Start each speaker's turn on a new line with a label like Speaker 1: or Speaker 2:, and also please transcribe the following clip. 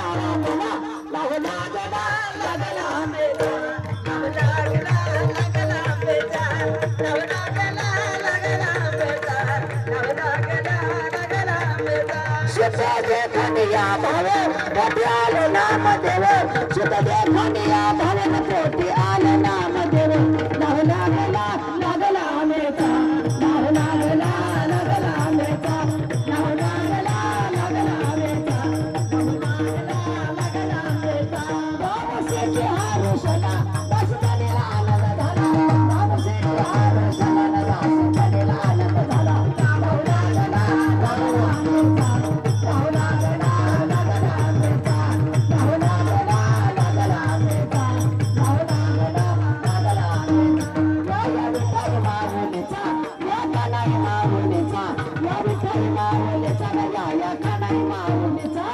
Speaker 1: दारातला लाव लागला लागला आंबेचा लाव लागला लागला आंबेचा लाव लागला लागला आंबेचा लाव लागला लागला आंबेचा शेताचे खंडिया भाव पोटी आलं नामदेव शेताचे खंडिया भावन पोटी आलं नामदेव लाव लागला लागला आंबेचा लाव लागला लागला आंबेचा लाव लागला लागला आंबेचा लाव लागला आंबेचा बाबूशेची हारुषला दासपणीला आनंद झाला बाबूशेची हारुषला दासपणीला आनंद झाला लाव लागला लागला आंबेचा लाव लागला लागला आंबेचा लाव लागला लागला आंबेचा लाव लागला लागला आंबेचा या विठ्ठल माऊलीचा या कानाई माऊलीचा या विठ्ठल माऊलीचा या कानाई माऊलीचा